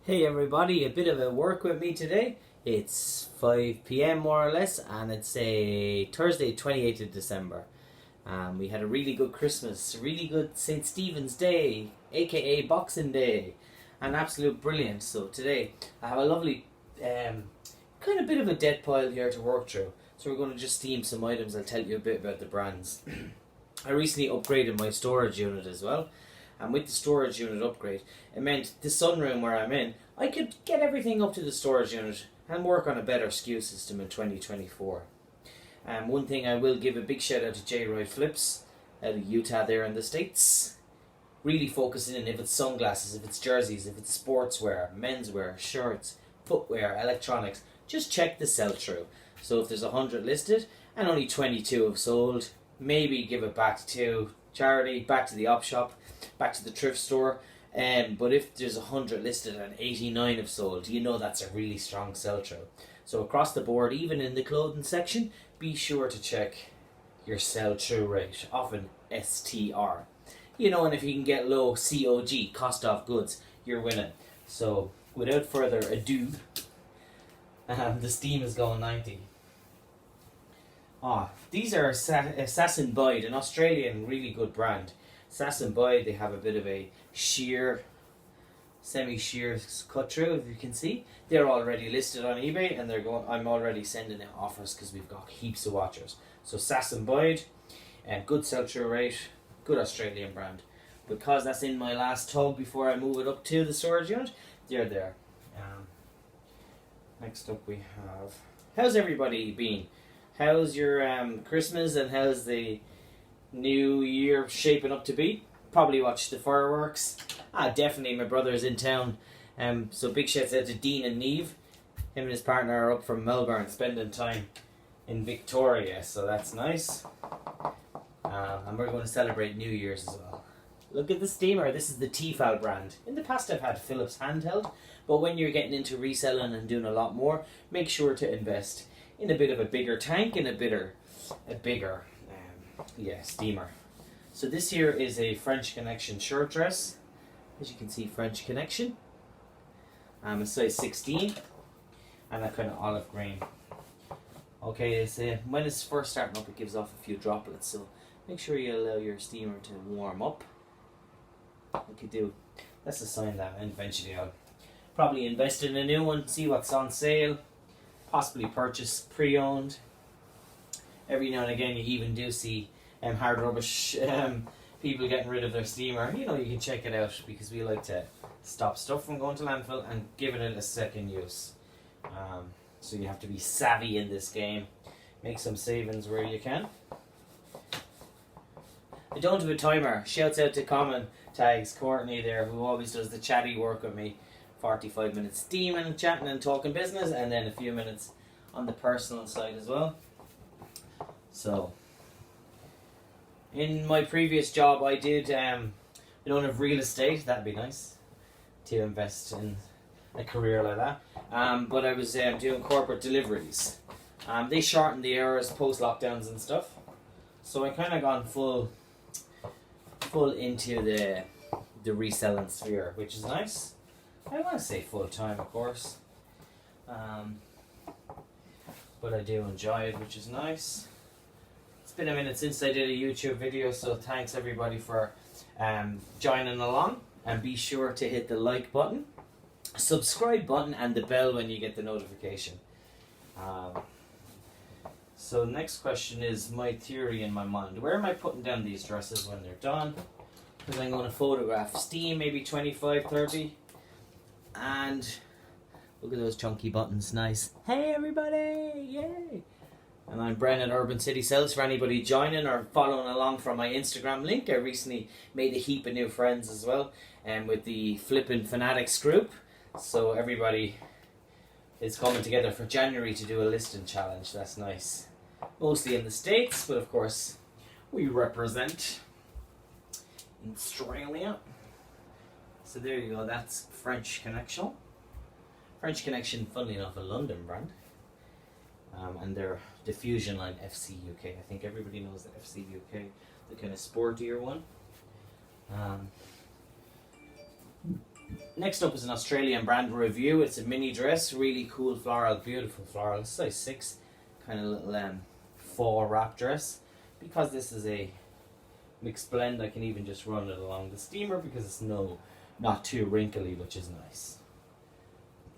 Hey everybody, a bit of a work with me today. It's 5 p.m. more or less, and it's a Thursday, 28th of December. We had a really good Christmas, a really good St. Stephen's Day, aka Boxing Day, an absolute brilliant. So today I have a lovely kind of bit of a dead pile here to work through. So we're going to just steam some items. I'll tell you a bit about the brands. I recently upgraded my storage unit as well. And with the storage unit upgrade, it meant the sunroom where I'm in, I could get everything up to the storage unit and work on a better SKU system in 2024. One thing I will give a big shout out to J. Roy Flips out of Utah there in the States. Really focusing in if it's sunglasses, if it's jerseys, if it's sportswear, menswear, shirts, footwear, electronics. Just check the sell-through. So if there's 100 listed and only 22 have sold, maybe give it back to charity, back to the op shop, back to the thrift store. But if there's 100 listed and 89 have sold, you know that's a really strong sell-through. So across the board, even in the clothing section, be sure to check your sell-through rate, often STR. And if you can get low COG, cost of goods, you're winning. So without further ado, the steam is going 90. These are Sass & Bide, an Australian really good brand. Sass & Bide, they have a bit of a sheer, semi-sheer cut through, if you can see. They're already listed on eBay, and I'm already sending out offers because we've got heaps of watchers. So Sass & Bide, good sell-through rate, good Australian brand. Because that's in my last tug before I move it up to the storage unit, they're there. Next up we have, how's everybody been? How's your Christmas and how's the New Year shaping up to be? Probably watched the fireworks. Definitely my brother's in town. So big shouts out to Dean and Neve. Him and his partner are up from Melbourne spending time in Victoria, so that's nice. And we're going to celebrate New Year's as well. Look at the steamer. This is the Tefal brand. In the past I've had Philips handheld, but when you're getting into reselling and doing a lot more, make sure to invest in a bit of a bigger tank and a bigger steamer. So this here is a French Connection shirt dress. As you can see, French Connection. A size 16 and a kind of olive green. Okay, when it's first starting up, it gives off a few droplets, so make sure you allow your steamer to warm up. Like you do. That's a sign that eventually I'll probably invest in a new one, see what's on sale, possibly purchase pre-owned. Every now and again you even do see hard rubbish people getting rid of their steamer. You can check it out because we like to stop stuff from going to landfill and giving it a second use. So you have to be savvy in this game. Make some savings where you can. I don't have a timer. Shouts out to Common Tags, Courtney there, who always does the chatty work with me. 45 minutes steaming and chatting and talking business, and then a few minutes on the personal side as well. So, in my previous job I did own of real estate. That'd be nice to invest in a career like that. But I was doing corporate deliveries. They shortened the hours post lockdowns and stuff. So I kind of gone full into the reselling sphere, which is nice. I want to say full time, of course. But I do enjoy it, which is nice. It's been a minute since I did a YouTube video, so thanks everybody for joining along. And be sure to hit the like button, subscribe button, and the bell when you get the notification. So next question is my theory in my mind. Where am I putting down these dresses when they're done? Because I'm going to photograph steam, maybe 25, 30. And look at those chunky buttons, nice. Hey everybody, yay! And I'm Brennan Urban City Sales for anybody joining or following along from my Instagram link. I recently made a heap of new friends as well, with the Flippin' Fanatics group. So everybody is coming together for January to do a listing challenge. That's nice. Mostly in the States, but of course we represent in Australia. So there you go, that's French Connection. French Connection, funnily enough, a London brand. And their diffusion line, FC UK. I think everybody knows the FC UK, the kind of sportier one. Next up is an Australian brand review. It's a mini dress, really cool floral, beautiful floral, size 6, kind of little fall wrap dress. Because this is a mixed blend, I can even just run it along the steamer because it's not too wrinkly, which is nice.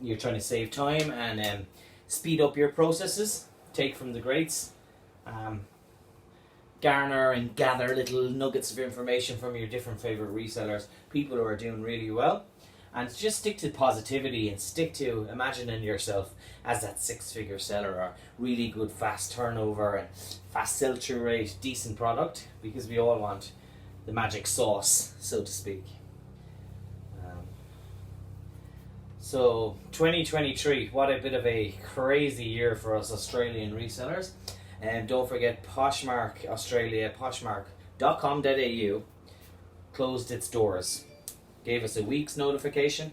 You're trying to save time and speed up your processes, take from the greats, garner and gather little nuggets of information from your different favorite resellers, people who are doing really well. And just stick to positivity and stick to imagining yourself as that 6-figure seller or really good fast turnover and fast sell-through rate, decent product, because we all want the magic sauce, so to speak. So 2023, what a bit of a crazy year for us Australian resellers. And don't forget Poshmark Australia, poshmark.com.au closed its doors. Gave us a week's notification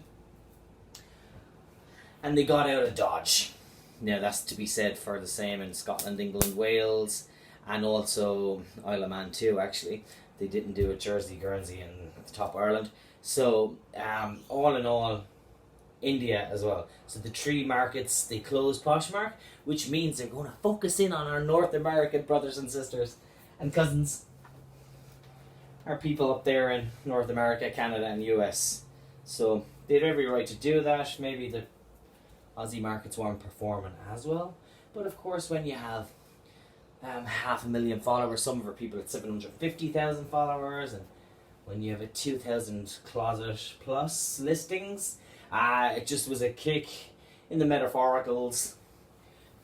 and they got out of Dodge. Now that's to be said for the same in Scotland, England, Wales, and also Isle of Man too. Actually, they didn't do it Jersey, Guernsey and the top Ireland. So all in all, India as well. So the 3 markets, they closed Poshmark, which means they're going to focus in on our North American brothers and sisters and cousins. Our people up there in North America, Canada and US. So they had every right to do that. Maybe the Aussie markets weren't performing as well. But of course when you have 500,000 followers, some of our people at 750,000 followers, and when you have a 2,000 closet plus listings, it just was a kick in the metaphoricals.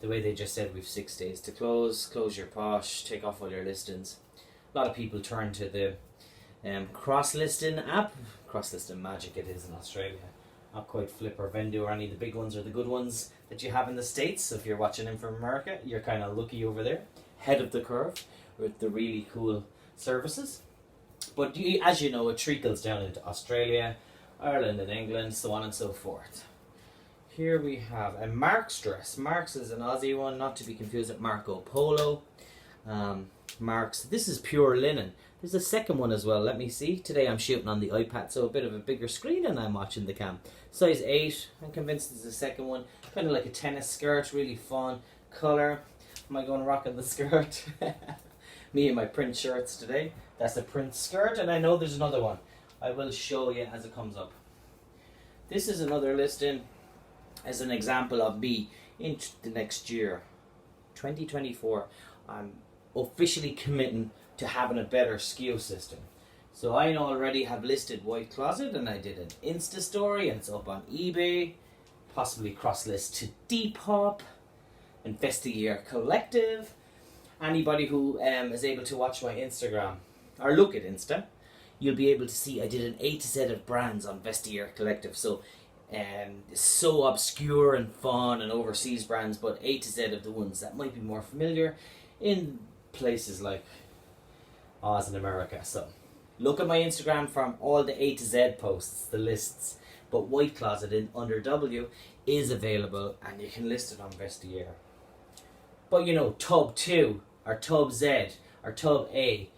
The way they just said we've 6 days to close your posh, take off all your listings. A lot of people turn to the cross-listing app. Cross-listing magic it is in Australia. Not quite Flip or Vendoo or any of the big ones or the good ones that you have in the States. So if you're watching in from America, you're kind of lucky over there. Head of the curve with the really cool services. But as you know, it trickles down into Australia, Ireland and England, so on and so forth. Here we have a Marks dress. Marks is an Aussie one, not to be confused with Marco Polo. Marks, this is pure linen. There's a second one as well, let me see. Today I'm shooting on the iPad, so a bit of a bigger screen and I'm watching the cam. Size 8, I'm convinced there's a second one. Kind of like a tennis skirt, really fun. Colour, am I going rocking the skirt? Me and my print shirts today. That's a print skirt, and I know there's another one. I will show you as it comes up. This is another listing as an example of me in the next year, 2024. I'm officially committing to having a better SKU system. So I already have listed White Closet, and I did an Insta story, and it's up on eBay, possibly cross-list to Depop, Investigear Collective. Anybody who is able to watch my Instagram or look at Insta, you'll be able to see I did an A to Z of brands on Vestiaire Collective. So it's so obscure and fun and overseas brands, but A to Z of the ones that might be more familiar in places like Oz and America. So look at my Instagram from all the A to Z posts, the lists. But White Closet in under W is available and you can list it on Vestiaire. But you know, Tub 2 or Tub Z or Tub A,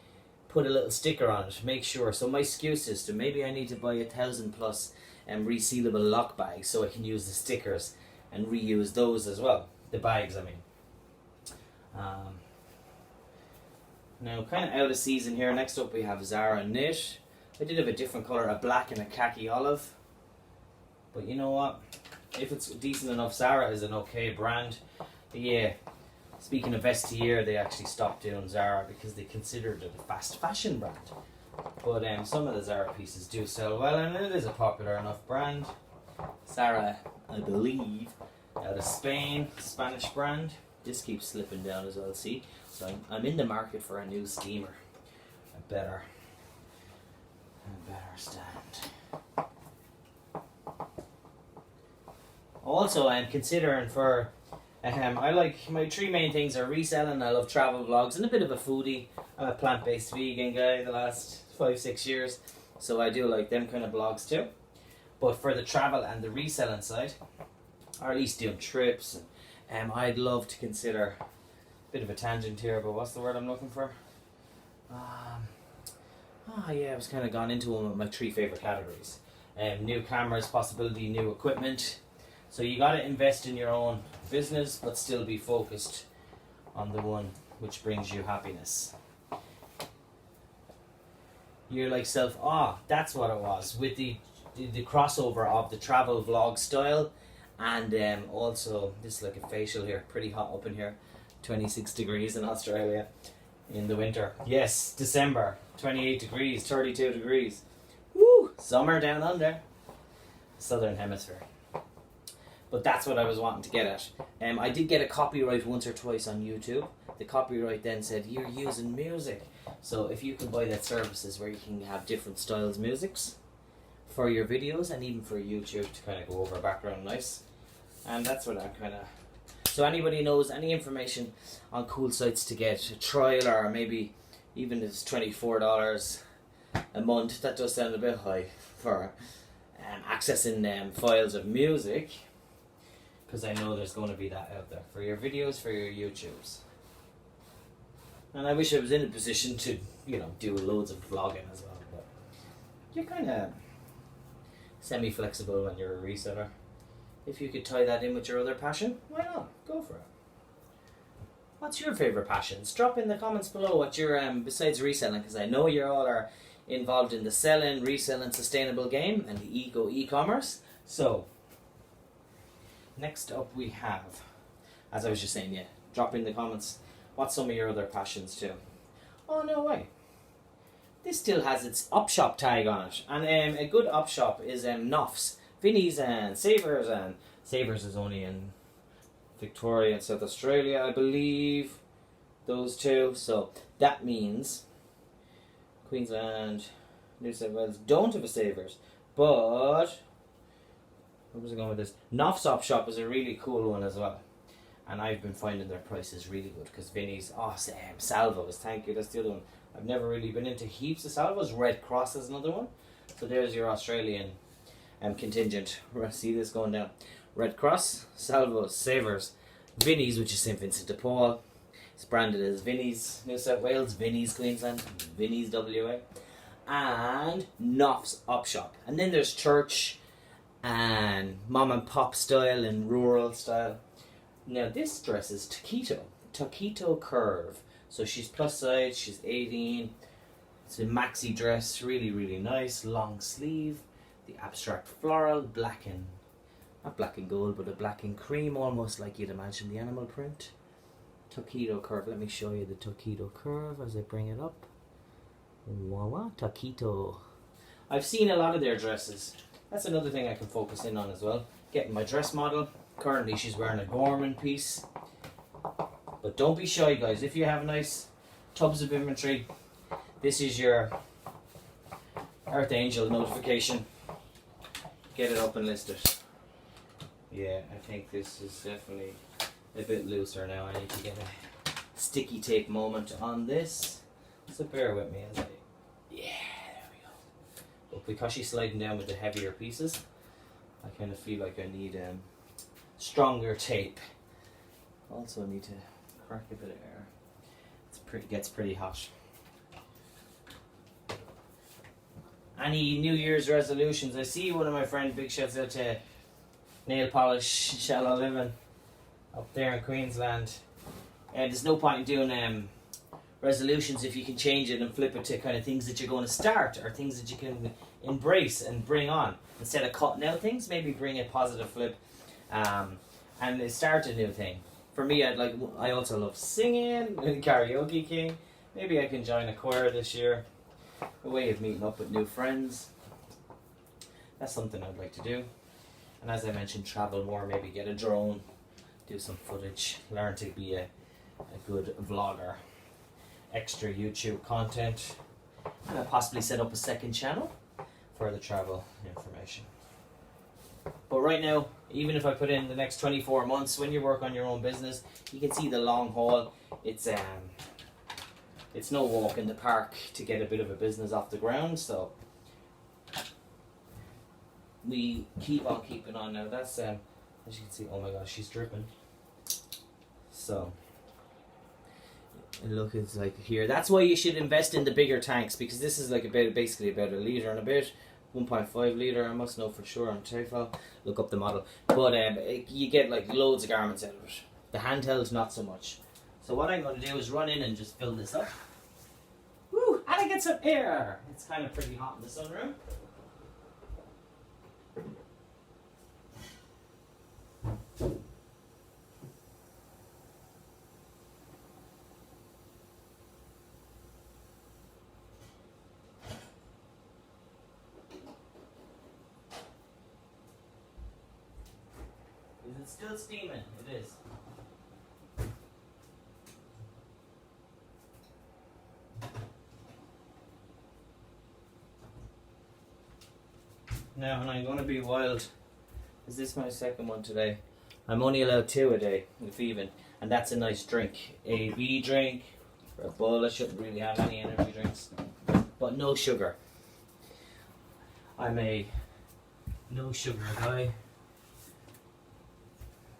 put a little sticker on it, make sure. So my SKU system, maybe I need to buy 1,000 plus resealable lock bags so I can use the stickers and reuse those as well. The bags, I mean. Now, kind of out of season here. Next up we have Zara Knit. I did have a different colour, a black and a khaki olive. But you know what? If it's decent enough, Zara is an okay brand. But yeah, speaking of Vestiaire, they actually stopped doing Zara because they considered it a fast fashion brand. But some of the Zara pieces do sell well, and it is a popular enough brand. Zara, I believe, out of Spain, Spanish brand. This keeps slipping down as well, see? So I'm in the market for a new steamer. A better stand. Also, I'm considering for I like, my 3 main things are reselling. I love travel vlogs and a bit of a foodie. I'm a plant-based vegan guy the last 5-6 years, so I do like them kind of blogs too. But for the travel and the reselling side, or at least doing trips, I'd love to consider, a bit of a tangent here, but what's the word I'm looking for? Yeah, I was kind of gone into one of my 3 favourite categories. new cameras, possibility, new equipment. So you got to invest in your own business, but still be focused on the one which brings you happiness. You're like self, that's what it was, with the crossover of the travel vlog style, and also this is like a facial here, pretty hot up in here, 26 degrees in Australia in the winter. Yes, December, 28 degrees, 32 degrees. Woo! Summer down under, southern hemisphere. But that's what I was wanting to get at. I did get a copyright once or twice on YouTube. The copyright then said, you're using music. So if you can buy that services where you can have different styles musics for your videos and even for YouTube to kind of go over background nice. And that's what I'm kind of... So anybody knows any information on cool sites to get a trial, or maybe even if it's $24 a month, that does sound a bit high for accessing files of music. Because I know there's going to be that out there for your videos, for your YouTubes. And I wish I was in a position to, do loads of vlogging as well. But you're kind of semi-flexible when you're a reseller. If you could tie that in with your other passion, why not? Go for it. What's your favourite passions? Drop in the comments below what you're, besides reselling, because I know you all are involved in the selling, reselling, sustainable game and the e-commerce. So, next up we have, as I was just saying, drop in the comments what's some of your other passions too. Oh, no way. This still has its op shop tag on it. And a good op shop is Noffs. Vinnie's and Savers, and Savers is only in Victoria and South Australia, I believe. Those two. So that means Queensland, New South Wales don't have a Savers. But where was I going with this? Noffs op shop is a really cool one as well. And I've been finding their prices really good because Vinnie's, Salvos, thank you, that's the other one. I've never really been into heaps of Salvos. Red Cross is another one. So there's your Australian contingent. See this going down. Red Cross, Salvos, Savers, Vinnie's, which is St. Vincent de Paul. It's branded as Vinnie's New South Wales, Vinnie's Queensland, Vinnie's WA. And Noffs Op Shop. And then there's church and mom and pop style and rural style. Now this dress is Taquito Curve. So she's plus size, she's 18. It's a maxi dress, really, really nice. Long sleeve. The abstract floral, not black and gold, but a black and cream, almost like you'd imagine the animal print. Taquito Curve. Let me show you the Taquito Curve as I bring it up. Wow, Taquito. I've seen a lot of their dresses. That's another thing I can focus in on as well. Getting my dress model. Currently she's wearing a Gorman piece. But don't be shy, guys. If you have nice tubs of inventory, this is your Earth Angel notification. Get it up and list it. Yeah, I think this is definitely a bit looser now. I need to get a sticky tape moment on this. So bear with me as I... Yeah, there we go. But because she's sliding down with the heavier pieces, I kind of feel like I need stronger tape. Also need to crack a bit of air. Gets pretty hot. Any New Year's resolutions? I see one of my friends, big shouts out to Nail Polish Shallow Living up there in Queensland. And there's no point in doing resolutions if you can change it and flip it to kind of things that you're going to start or things that you can embrace and bring on. Instead of cutting out things, maybe bring a positive flip and start a new thing. For me, I also love singing, karaoke king. Maybe I can join a choir this year. A way of meeting up with new friends. That's something I'd like to do. And as I mentioned, travel more, maybe get a drone, do some footage, learn to be a good vlogger, extra YouTube content, and I'll possibly set up a second channel for the travel information. But right now, even if I put in the next 24 months, when you work on your own business, you can see the long haul. It's no walk in the park to get a bit of a business off the ground, so we keep on keeping on now. That's as you can see, oh my gosh, she's dripping. So and look, it's like here. That's why you should invest in the bigger tanks, because this is like basically about a litre and a bit, 1.5 litre, I must know for sure on Tefal. Look up the model. But you get like loads of garments out of it. The handheld, not so much. So what I'm going to do is run in and just fill this up. Woo! And I get some air! It's kind of pretty hot in the sunroom. Is it still steaming? It is. Now, and I'm going to be wild. Is this my second one today? I'm only allowed 2 a day, if even. And that's a nice drink. A V drink, or a Bull. I shouldn't really have any energy drinks. But no sugar. I'm a no sugar guy.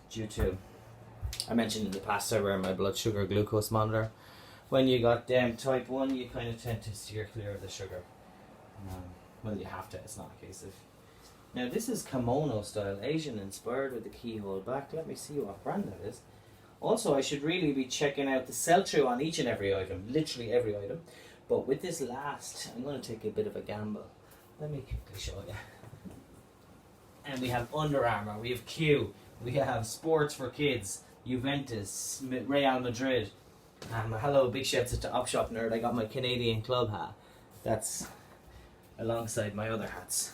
Due to, I mentioned in the past I wear my blood sugar glucose monitor. When you got type 1, you kind of tend to steer clear of the sugar. Well, you have to, it's not a case of... Now this is kimono style, Asian inspired with the keyhole back. Let me see what brand that is. Also, I should really be checking out the sell-through on each and every item, literally every item. But with this last, I'm going to take a bit of a gamble. Let me quickly show you. And we have Under Armour, we have Q, we have Sports for Kids, Juventus, Real Madrid. Hello, big shouts to Op Shop Nerd. I got my Canadian club hat. That's alongside my other hats.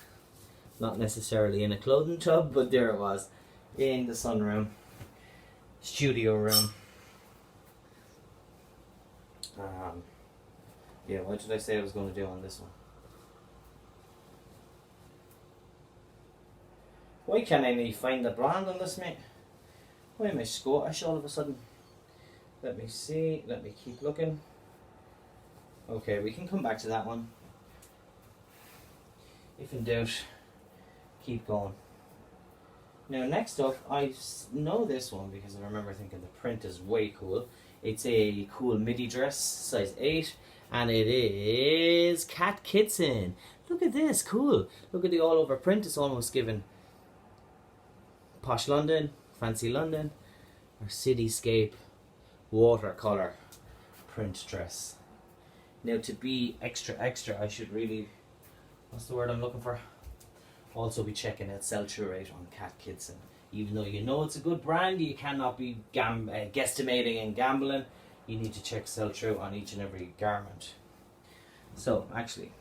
Not necessarily in a clothing tub, but there it was. In the sunroom. Studio room. Yeah, what did I say I was going to do on this one? Why can't I find the brand on this, mate? Why am I Scottish all of a sudden? Let me see. Let me keep looking. Okay, we can come back to that one. If in doubt, keep going. Now next up, I know this one because I remember thinking the print is way cool. It's a cool midi dress, size 8, and it is Kat Kitson. Look at this, cool. Look at the all over print, it's almost given Posh London, Fancy London, or Cityscape watercolour print dress. Now to be extra, I should really, what's the word I'm looking for? Also be checking out sell-through rate on Kat Kitson. Even though you know it's a good brand, you cannot be guesstimating and gambling. You need to check sell-through on each and every garment. So actually,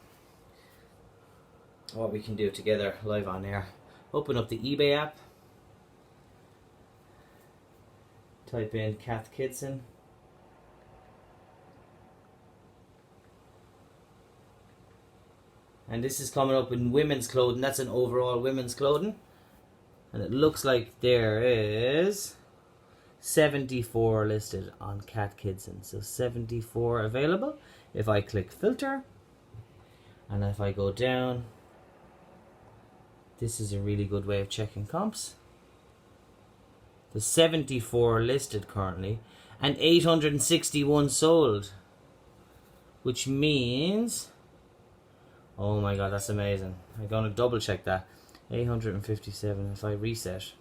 what we can do together live on air, open up the eBay app, type in Kat Kitson, and this is coming up in women's clothing. That's an overall women's clothing, and it looks like there is 74 listed on Kat Kitson, so 74 available. If I click filter and if I go down, this is a really good way of checking comps. The 74 listed currently and 861 sold, which means, oh my god, that's amazing. I'm going to double check that. 857 if I reset.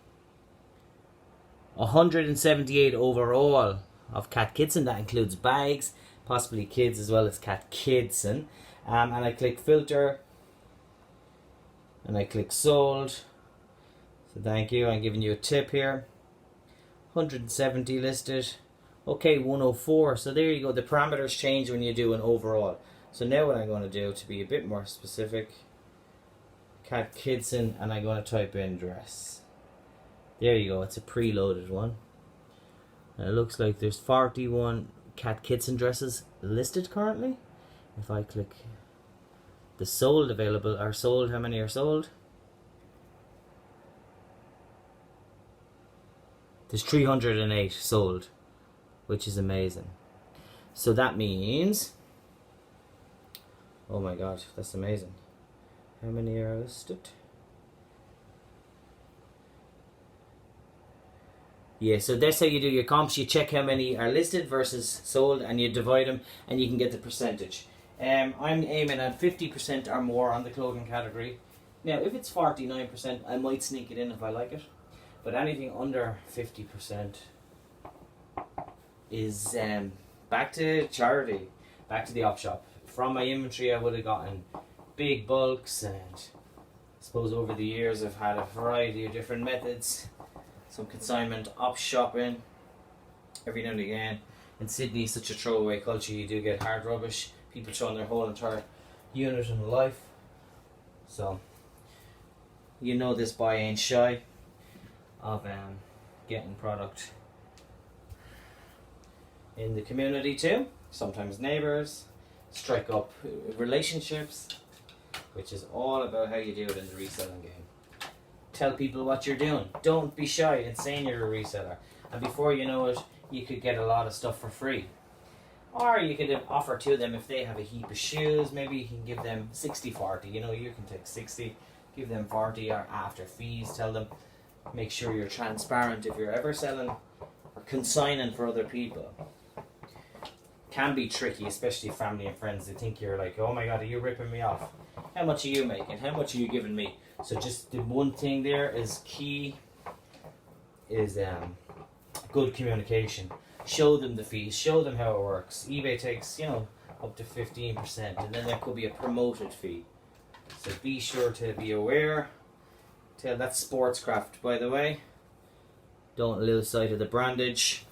178 overall of Kat Kitson. That includes bags, possibly kids as well as Kat Kitson. And I click filter and I click sold. So thank you, I'm giving you a tip here. 170 listed. Okay, 104. So there you go. The parameters change when you do an overall. So now what I'm going to do, to be a bit more specific, Kat Kitson, and I'm going to type in dress. There you go. It's a preloaded one. And it looks like there's 41 Kat Kitson dresses listed currently. If I click the sold available, are sold, how many are sold? There's 308 sold, which is amazing. So that means, oh my god, that's amazing. How many are listed? Yeah, so that's how you do your comps. You check how many are listed versus sold, and you divide them, and you can get the percentage. I'm aiming at 50% or more on the clothing category. Now, if it's 49%, I might sneak it in if I like it. But anything under 50% is back to charity, back to the op shop. From my inventory, I would have gotten big bulks, and I suppose over the years I've had a variety of different methods. Some consignment op shopping every now and again. In Sydney, such a throwaway culture, you do get hard rubbish. People throwing their whole entire unit in life. So, you know this boy ain't shy of getting product in the community too. Sometimes neighbours, strike up relationships, which is all about how you do it in the reselling game. Tell people what you're doing. Don't be shy in saying you're a reseller. And before you know it, you could get a lot of stuff for free. Or you could offer to them if they have a heap of shoes, maybe you can give them 60-40. You know, you can take 60, give them 40 or after fees. Tell them, make sure you're transparent if you're ever selling or consigning for other people. Can be tricky, especially family and friends. They think you're like, oh my god, are you ripping me off? How much are you making? How much are you giving me? So just the one thing there is key is good communication. Show them the fees, show them how it works. eBay takes, up to 15%, and then there could be a promoted fee. So be sure to be aware. That's Sportscraft, by the way. Don't lose sight of the brandage.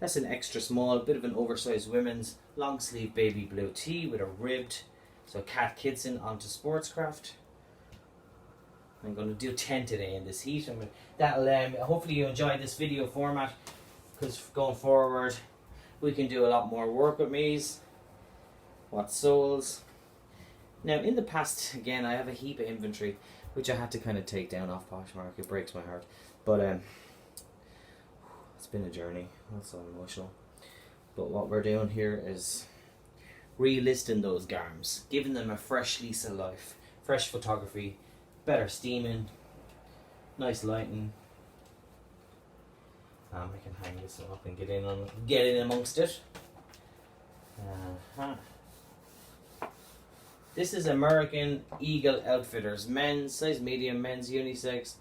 That's an extra small, bit of an oversized women's long sleeve baby blue tee with a ribbed. So Kat Kidson onto Sportscraft. I'm going to do 10 today in this heat. Hopefully you enjoyed this video format, because going forward we can do a lot more work with me's, what soles. Now in the past, again, I have a heap of inventory which I had to kind of take down off Poshmark. It breaks my heart, but it's been a journey. That's so emotional. But what we're doing here is relisting those garms, giving them a fresh lease of life, fresh photography, better steaming, nice lighting. I can hang this up and get in amongst it. This is American Eagle Outfitters, men's size medium, men's unisex.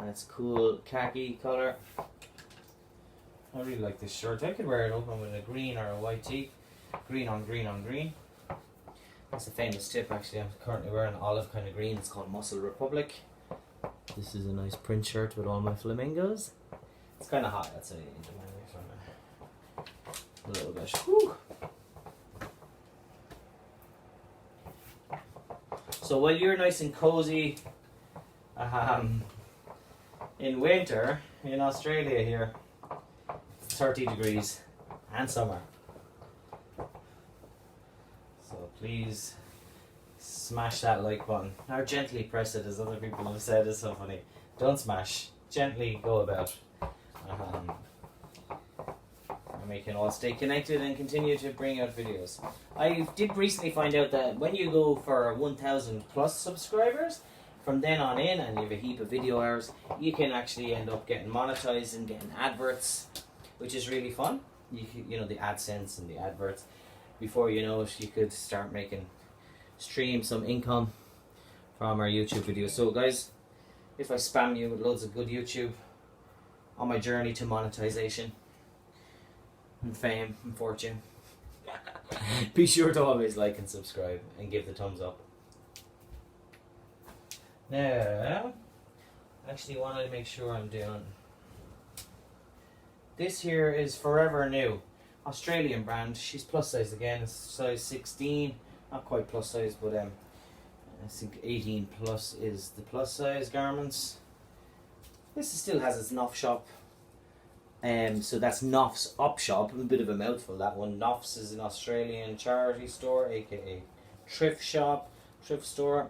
It's cool khaki color. I really like this shirt. I could wear it open with a green or a white tee. Green on green on green. That's a famous tip actually. I'm currently wearing olive kind of green. It's called Muscle Republic. This is a nice print shirt with all my flamingos. It's kind of hot, I'd say, a little bit. Whew. So while you're nice and cozy in winter in Australia here, it's 30 degrees and summer. So please smash that like button, or gently press it, as other people have said. It's so funny. Don't smash, gently go about. And we can all stay connected and continue to bring out videos. I did recently find out that when you go for 1,000 plus subscribers, from then on in, and you have a heap of video hours, you can actually end up getting monetized and getting adverts, which is really fun. You know, the AdSense and the adverts. Before you know it, you could start stream some income from our YouTube videos. So guys, if I spam you with loads of good YouTube on my journey to monetization and fame and fortune, be sure to always like and subscribe and give the thumbs up. Now, I actually wanted to make sure I'm doing this. Here is Forever New, Australian brand. She's plus size again. It's size 16, not quite plus size, but I think 18 plus is the plus size garments. This still has its Noff shop. So that's Noff's op shop. A bit of a mouthful, that one. Noff's is an Australian charity store, aka thrift shop, thrift store.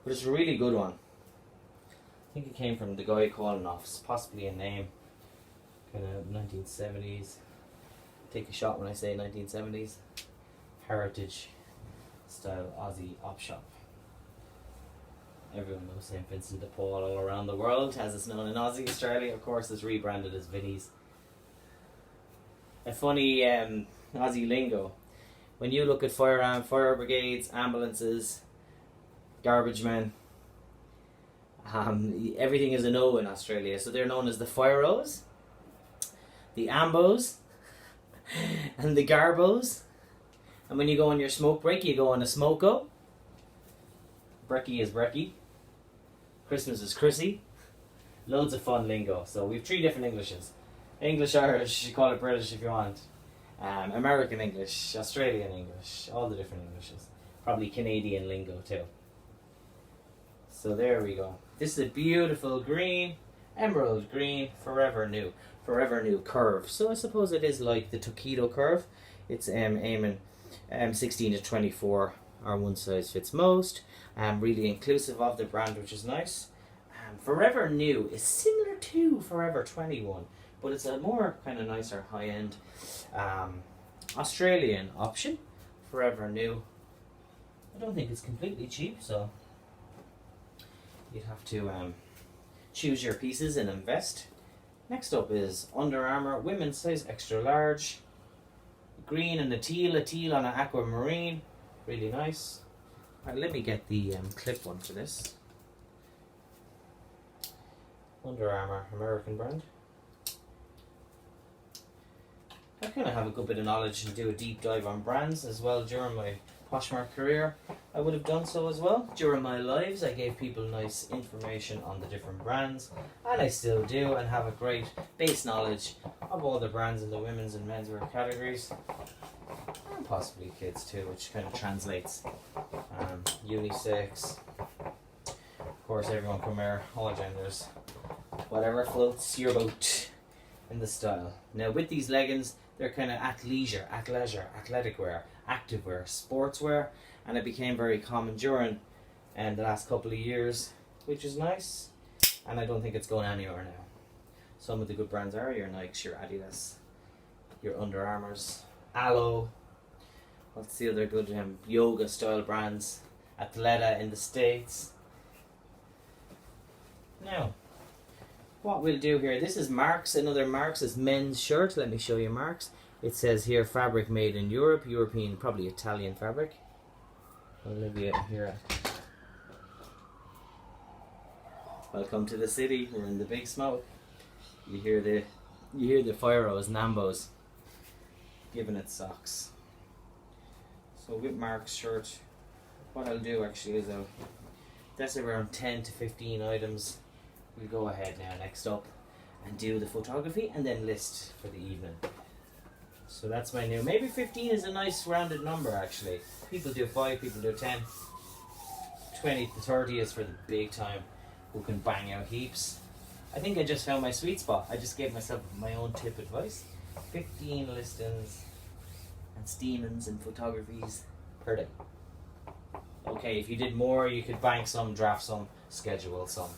But it's a really good one. I think it came from the guy called Noff's, possibly a name. Kind of 1970s. Take a shot when I say 1970s. Heritage style Aussie op shop. Everyone knows St. Vincent de Paul all around the world, as it's known in Aussie. Australia, of course, is rebranded as Vinnie's. A funny Aussie lingo. when you look at fire brigades, ambulances, garbage men, everything is an O in Australia. So they're known as the Fire-Os, the Ambos, and the Garbos. And when you go on your smoke break, you go on a Smoko. Brekkie is Brekkie. Christmas is Chrissy. Loads of fun lingo. So we've 3 different Englishes. English, Irish, you call it British if you want. American English, Australian English, all the different Englishes. Probably Canadian lingo too. So there we go. This is a beautiful green, emerald green, forever new curve. So I suppose it is like the Tokido curve. It's aiming 16 to 24, or one size fits most. Really inclusive of the brand, which is nice. Forever New is similar to Forever 21, but it's a more kind of nicer high-end Australian option. Forever New. I don't think it's completely cheap, so you'd have to choose your pieces and invest. Next up is Under Armour women's size extra large. Green and a teal on an aquamarine. Really nice. Right, let me get the clip one for this. Under Armour, American brand. I kind of have a good bit of knowledge and do a deep dive on brands as well during my Poshmark career. I would have done so as well. During my lives, I gave people nice information on the different brands, and I still do, and have a great base knowledge of all the brands in the women's and menswear categories, and possibly kids too, which kind of translates. Unisex, of course, everyone come here, all genders, whatever floats your boat in the style. Now with these leggings, they're kind of athleisure, athletic wear, active wear, sportswear, and it became very common during the last couple of years, which is nice, and I don't think it's going anywhere now. Some of the good brands are your Nikes, your Adidas, your Under Armours, Alo. What's the other good yoga style brands? Athleta in the States. Now, what we'll do here, this is Marks, another Marks' men's shirt. Let me show you Marks. It says here fabric made in Europe, European, probably Italian fabric. Olivia here. Welcome to the city. We're in the big smoke. You hear the Fire-Os, Nambos giving it socks. So with Mark's shirt, what I'll do actually is that's around 10 to 15 items. We'll go ahead now next up and do the photography and then list for the evening. So that's my new. Maybe 15 is a nice rounded number actually. People do 5, people do 10. 20 to 30 is for the big time who can bang out heaps. I think I just found my sweet spot. I just gave myself my own tip advice. 15 listings and steamings and photographies per day. Okay, if you did more, you could bank some, draft some, schedule some.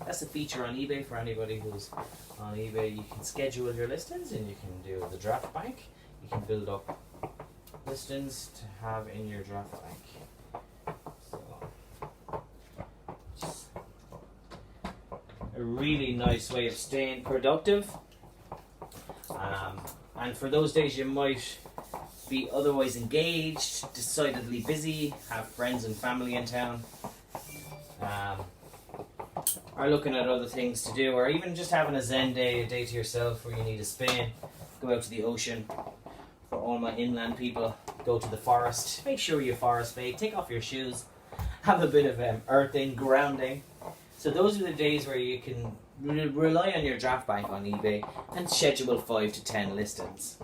That's a feature on eBay for anybody who's on eBay. You can schedule your listings and you can do the draft bank. You can build up listings to have in your draft bank. So, just a really nice way of staying productive. And for those days you might be otherwise engaged, decidedly busy, have friends and family in town, are looking at other things to do, or even just having a zen day, a day to yourself where you need a spin, go out to the ocean. For all my inland people, go to the forest, make sure you forest bake, take off your shoes, have a bit of earthing, grounding. So those are the days where you can rely on your draft bank on eBay and schedule 5 to 10 listings.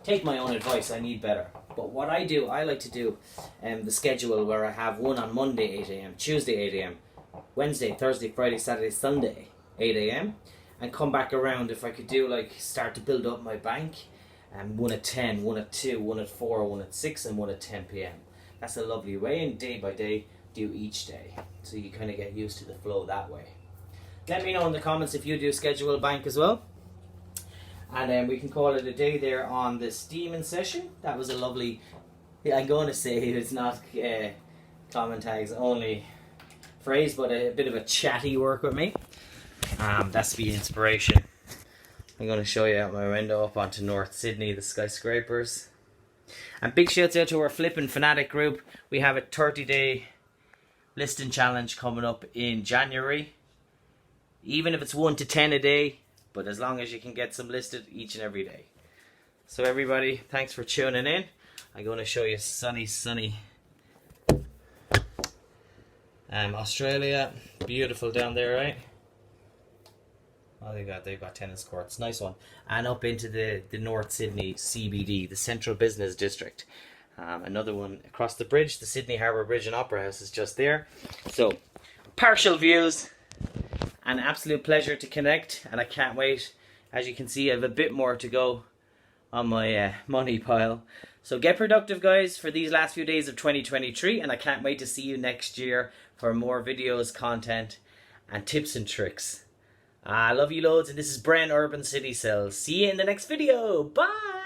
Take my own advice, I need better. But what I do, I like to do the schedule where I have one on Monday 8 a.m, Tuesday 8 a.m, Wednesday, Thursday, Friday, Saturday, Sunday 8 a.m, and come back around. If I could do like start to build up my bank, one at 10, one at 2, one at 4, one at 6 and one at 10 p.m. That's a lovely way, and day by day do each day, so you kind of get used to the flow that way. Let me know in the comments if you do schedule bank as well, and then we can call it a day there on the steaming session. That was a lovely, I'm going to say it's not comment tags only phrase, but a bit of a chatty work with me. That's the inspiration. I'm going to show you out my window up onto North Sydney, the skyscrapers. And big shouts out to our Flippin' Fanatic group. We have a 30-day listing challenge coming up in January. Even if it's 1 to 10 a day, but as long as you can get some listed each and every day. So everybody, thanks for tuning in. I'm going to show you sunny Australia. Beautiful down there, right? Oh, they've got tennis courts. Nice one. And up into the North Sydney CBD, the Central Business District. Another one across the bridge, the Sydney Harbour Bridge and Opera House is just there. So, partial views. An absolute pleasure to connect, and I can't wait. As you can see, I have a bit more to go on my money pile. So get productive, guys, for these last few days of 2023, and I can't wait to see you next year for more videos, content, and tips and tricks. I love you loads, and this is Bren Urban City Cells. See you in the next video. Bye!